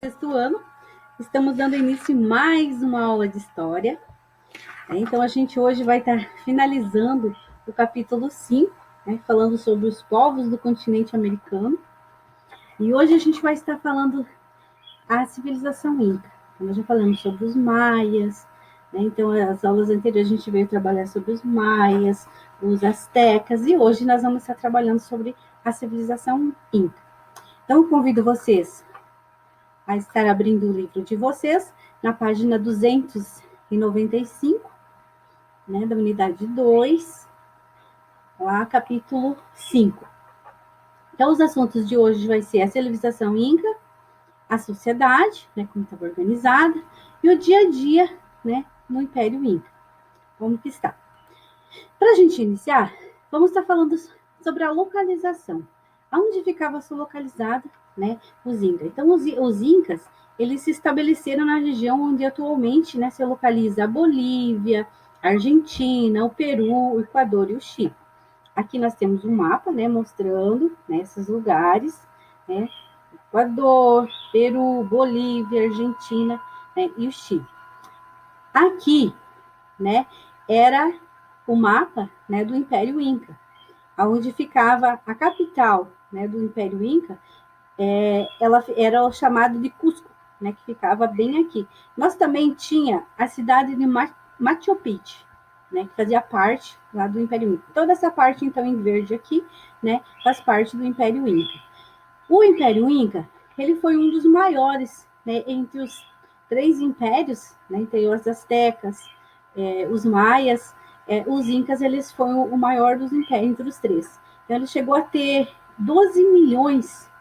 sexto ano, estamos dando início a mais uma aula de história. Então, a gente hoje vai estar finalizando o capítulo 5, falando sobre os povos do continente americano. E hoje a gente vai estar falando a civilização Inca. Nós já falamos sobre os maias, então as aulas anteriores a gente veio trabalhar sobre os maias, os astecas, e hoje nós vamos estar trabalhando sobre a civilização Inca. Então, eu convido vocês a estar abrindo o livro de vocês na página 295, da unidade 2, lá, capítulo 5. Então, os assuntos de hoje vai ser a civilização Inca, a sociedade, como estava organizada, e o dia a dia, no Império Inca. Como que está? Para a gente iniciar, vamos estar falando sobre a localização. Aonde ficava localizado, os Incas? Então, os Incas, eles se estabeleceram na região onde atualmente, se localiza a Bolívia, a Argentina, o Peru, o Equador e o Chile. Aqui nós temos um mapa, mostrando esses lugares, Equador, Peru, Bolívia, Argentina, e o Chile. Aqui, era o mapa, do Império Inca, onde ficava a capital, do Império Inca, ela era chamada de Cusco, que ficava bem aqui. Nós também tinha a cidade de Machu Picchu, que fazia parte lá do Império Inca. Toda essa parte, então, em verde aqui, faz parte do Império Inca. O Império Inca, ele foi um dos maiores, entre os três impérios, entre os astecas, os maias, os incas, eles foram o maior dos impérios, entre os três. Então, ele chegou a ter 12 milhões,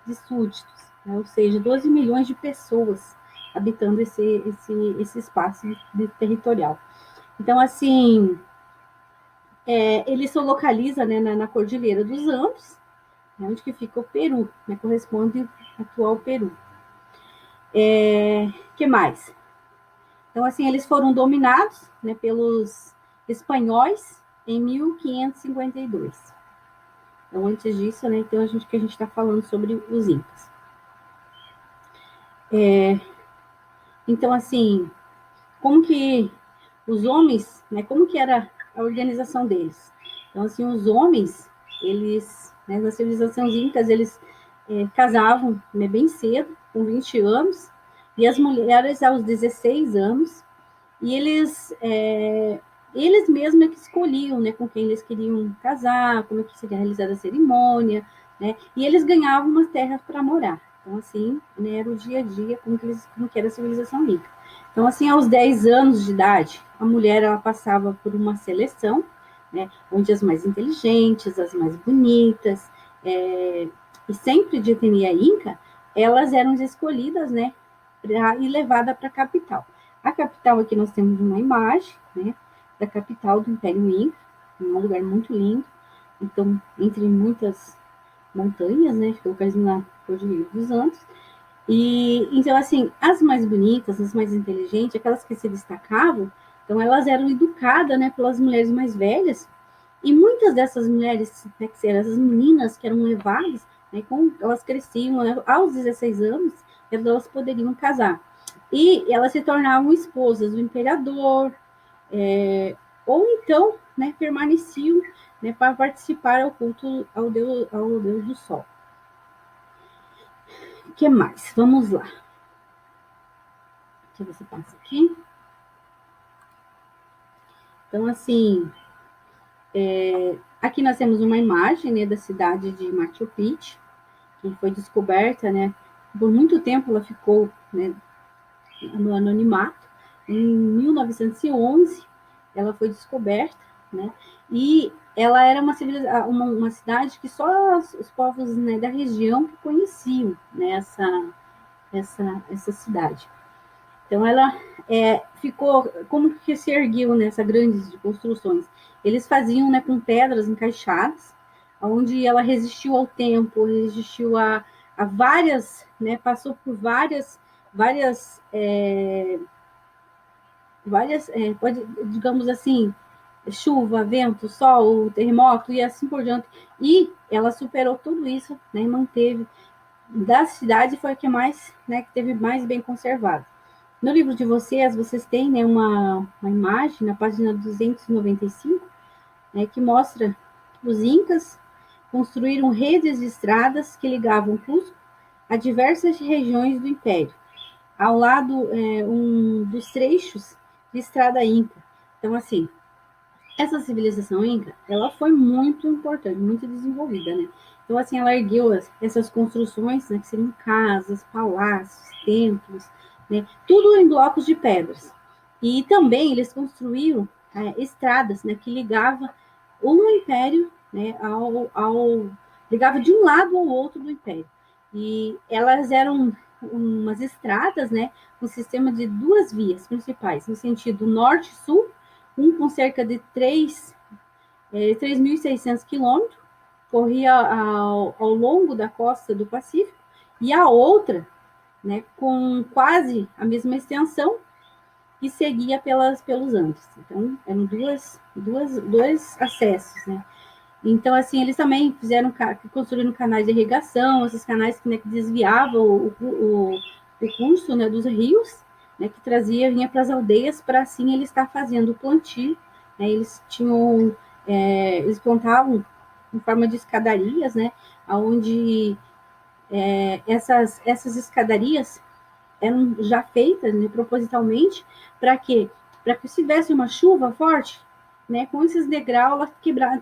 de súditos, ou seja, 12 milhões de pessoas habitando esse espaço territorial. Então, assim, ele se localiza, na Cordilheira dos Andes, onde que fica o Peru, corresponde ao atual Peru. Que mais? Então, assim, eles foram dominados, pelos espanhóis em 1552. Então, antes disso, então a gente está falando sobre os Incas. Então, assim, como que os homens, como que era a organização deles? Então, assim, os homens, eles, nas civilizações incas, eles casavam bem cedo, com 20 anos, e as mulheres aos 16 anos, e eles mesmos que escolhiam, com quem eles queriam casar, como é que seria realizada a cerimônia, e eles ganhavam uma terra para morar. Então, assim, era o dia a dia, como que era a civilização Inca. Então, assim, aos 10 anos de idade, a mulher ela passava por uma seleção, onde as mais inteligentes, as mais bonitas, e sempre de etnia Inca, elas eram escolhidas, e levadas para a capital. A capital, aqui nós temos uma imagem, da capital do Império Inca, um lugar muito lindo, então, entre muitas montanhas, localizado na Cordilheira dos Andes. E, então, assim, as mais bonitas, as mais inteligentes, aquelas que se destacavam, então, elas eram educadas, pelas mulheres mais velhas, e muitas dessas mulheres, que eram as meninas que eram levadas, elas cresciam, aos 16 anos, elas poderiam casar. E elas se tornavam esposas do imperador, ou então, permaneciam, para participar ao culto ao Deus do Sol. O que mais? Vamos lá. Deixa eu ver se passa aqui. Então, assim, aqui nós temos uma imagem, da cidade de Machu Picchu, que foi descoberta, por muito tempo ela ficou, no anonimato. Em 1911, ela foi descoberta, e ela era uma cidade que só os povos, da região conheciam, essa cidade. Então, ela ficou, como que se ergueu nessas grandes construções? Eles faziam, com pedras encaixadas, onde ela resistiu ao tempo, resistiu a várias, passou por várias, digamos assim, chuva, vento, sol, terremoto e assim por diante. E ela superou tudo isso, manteve da cidade foi a que mais, né, que teve mais bem conservado. No livro de vocês têm, né, uma imagem na página 295, né, que mostra os incas construíram redes de estradas que ligavam Cusco a diversas regiões do império, ao lado um dos trechos de estrada inca. Então, assim, essa civilização inca, ela foi muito importante, muito desenvolvida, né? Então, assim, ela ergueu essas construções, né, que seriam casas, palácios, templos, né? Tudo em blocos de pedras. E também eles construíram estradas, né, que ligavam o império, né, ligava de um lado ao outro do império. E elas eram umas estradas, né, um sistema de duas vias principais, no sentido norte-sul, um com cerca de 3.600 quilômetros, corria ao longo da costa do Pacífico, e a outra, né, com quase a mesma extensão, e seguia pelos Andes. Então, eram dois acessos, né? Então, assim, eles também construíram canais de irrigação, esses canais que, né, que desviavam o curso, né, dos rios, né, que vinha para as aldeias, para assim eles estar fazendo o plantio. Né, eles plantavam em forma de escadarias, né, onde essas escadarias eram já feitas, né, propositalmente, para quê? Para que se tivesse uma chuva forte, né, com esses degraus, ela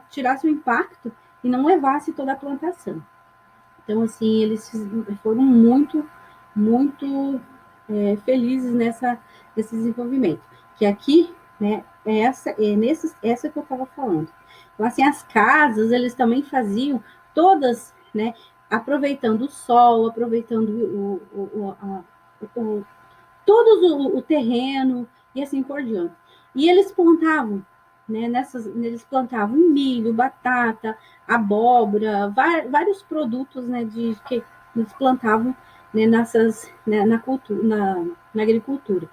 tirasse o impacto e não levasse toda a plantação. Então, assim, eles foram muito felizes nesse desenvolvimento. Que aqui, né, essa que eu estava falando. Então, assim, as casas, eles também faziam todas, né, aproveitando o sol, aproveitando o, todo o terreno e assim por diante. E eles plantavam, né, eles plantavam milho, batata, abóbora, vários produtos, né, que eles plantavam, né, na agricultura.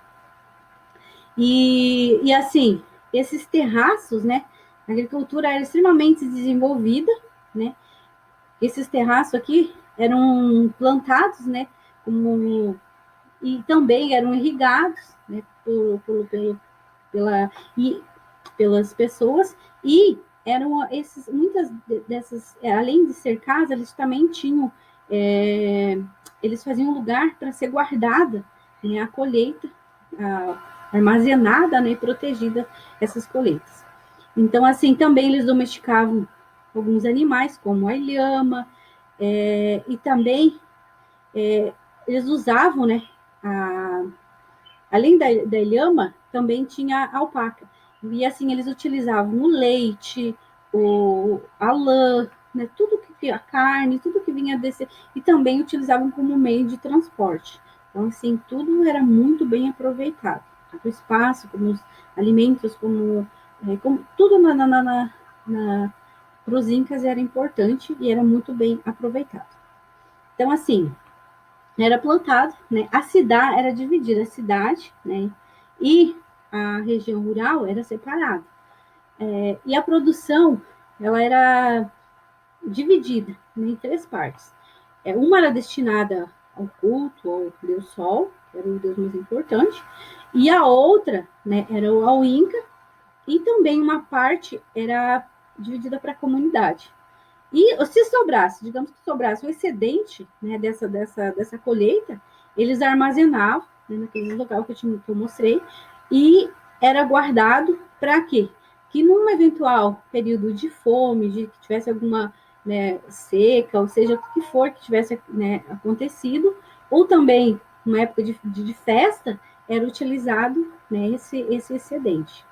E assim, esses terraços, né, a agricultura era extremamente desenvolvida, né, esses terraços aqui eram plantados, né, e também eram irrigados, né, pela, e, pelas pessoas, e eram muitas dessas, além de ser casa, eles também tinham, eles faziam um lugar para ser guardada, né, a colheita, armazenada, né, e protegida essas colheitas. Então, assim, também eles domesticavam alguns animais, como a ilhama, e também eles usavam, né, além da ilhama, também tinha a alpaca. E assim, eles utilizavam o leite, a lã, né, a carne, tudo que vinha desse, e também utilizavam como meio de transporte. Então, assim, tudo era muito bem aproveitado. Tanto o espaço, como os alimentos, como tudo para os incas era importante e era muito bem aproveitado. Então, assim, era plantado, né? A cidade era dividida, a cidade, né? E a região rural era separada. E a produção, ela era dividida, né, em três partes. Uma era destinada ao culto, ao Deus Sol, que era o Deus mais importante, e a outra, né, era ao Inca, e também uma parte era dividida para a comunidade. E se sobrasse, digamos que sobrasse o excedente, né, dessa colheita, eles armazenavam, né, naquele local que eu mostrei, e era guardado para quê? Que num eventual período de fome, de que tivesse alguma, né, seca, ou seja, o que for que tivesse, né, acontecido, ou também uma época de festa, era utilizado, né, esse excedente.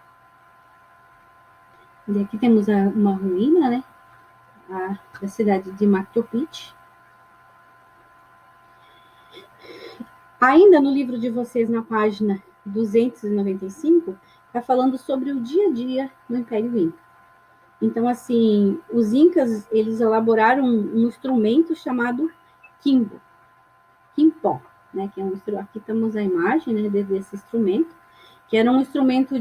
E aqui temos uma ruína, né, da cidade de Mactopitch. Ainda no livro de vocês, na página 295, está falando sobre o dia a dia do Império Inca. Então, assim, os Incas, eles elaboraram um instrumento chamado quimpó, né, que é aqui temos a imagem, né, desse instrumento, que era um instrumento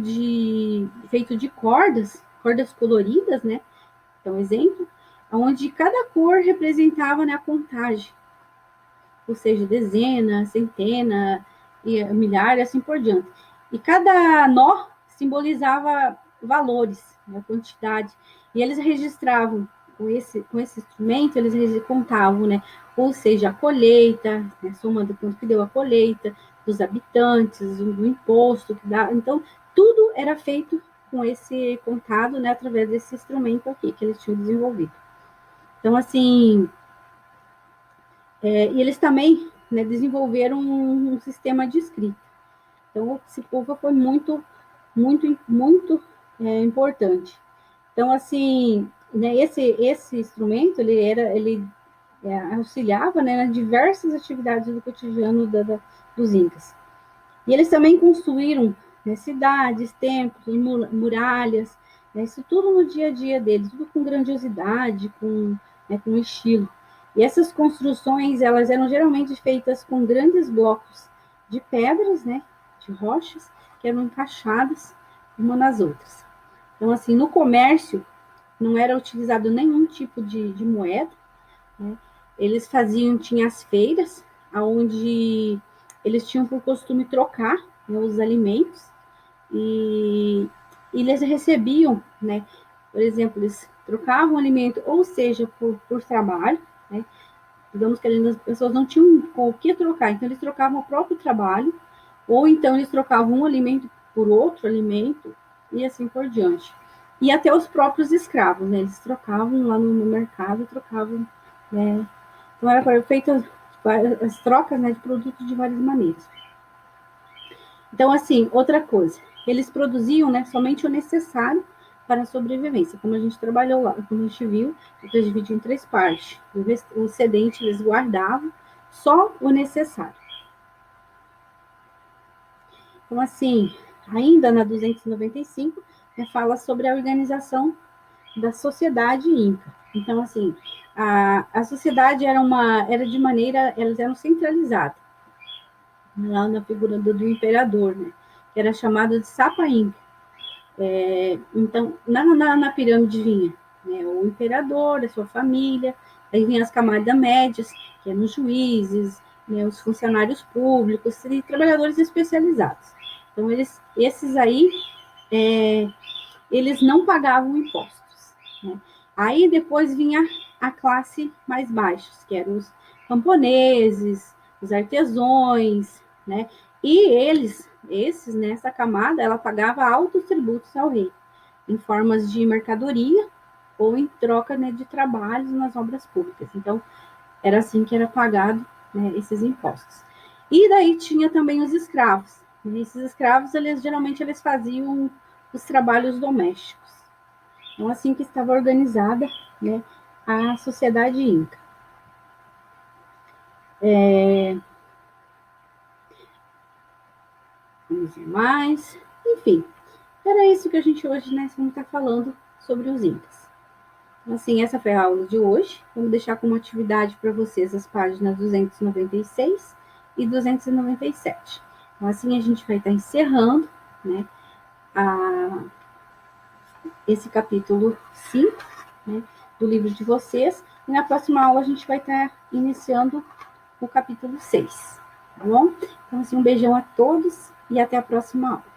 feito de cordas coloridas, né, então, exemplo, onde cada cor representava, né, a contagem. ou seja, dezena, centena, e milhar, e assim por diante. E cada nó simbolizava valores, né, quantidade, e eles registravam com esse instrumento, eles contavam, né, ou seja, a colheita, né, somando quanto que deu a colheita, dos habitantes, do imposto que dá. Então, tudo era feito com esse contado, né, através desse instrumento aqui que eles tinham desenvolvido. Então, assim, e eles também, né, desenvolveram um sistema de escrita. Então, esse povo foi muito importante. Então, assim, né, esse instrumento, ele auxiliava, né, nas diversas atividades do cotidiano dos incas. E eles também construíram, né, cidades, templos, muralhas, né, isso tudo no dia a dia deles, tudo com grandiosidade, né, com estilo. E essas construções, elas eram geralmente feitas com grandes blocos de pedras, né, de rochas, que eram encaixadas uma nas outras. Então, assim, no comércio, não era utilizado nenhum tipo de moeda, né? Eles tinha as feiras, onde eles tinham por costume trocar, né, os alimentos, e, e eles recebiam, né, por exemplo, eles trocavam o alimento, ou seja, por trabalho, né, digamos que as pessoas não tinham com o que trocar, então eles trocavam o próprio trabalho, ou então eles trocavam um alimento por outro alimento, e assim por diante. E até os próprios escravos, né, eles trocavam lá no mercado, trocavam, né, então era feita as trocas, né, de produtos de várias maneiras. Então, assim, outra coisa, eles produziam, né, somente o necessário para a sobrevivência, como a gente trabalhou lá, como a gente viu, eles dividiam em 3 partes. O excedente eles guardavam só o necessário. Então, assim, ainda na 295, né, fala sobre a organização da sociedade inca. Então, assim, a sociedade era de maneira, elas eram centralizadas, lá na figura do imperador, né, que era chamado de Sapa Inca. Então, na pirâmide vinha, né, o imperador, a sua família, aí vinha as camadas médias, que eram os juízes, né, os funcionários públicos e trabalhadores especializados. Então, esses aí, eles não pagavam impostos, né? Aí depois vinha a classe mais baixa, que eram os camponeses, os artesãos, né? E esses, nessa camada, ela pagava altos tributos ao rei, em formas de mercadoria ou em troca, né, de trabalhos nas obras públicas. Então, era assim que era pagado, né, esses impostos. E daí tinha também os escravos. E esses escravos, geralmente, eles faziam os trabalhos domésticos. Então, assim que estava organizada, né, a sociedade inca. Vamos ver mais. Enfim, era isso que a gente hoje, né, vamos estar falando sobre os incas. Assim, essa foi a aula de hoje. Vamos deixar como atividade para vocês as páginas 296 e 297. Então, assim, a gente vai estar encerrando, né, esse capítulo 5, né, do livro de vocês. E na próxima aula a gente vai estar iniciando o capítulo 6, tá bom? Então, assim, um beijão a todos e até a próxima aula.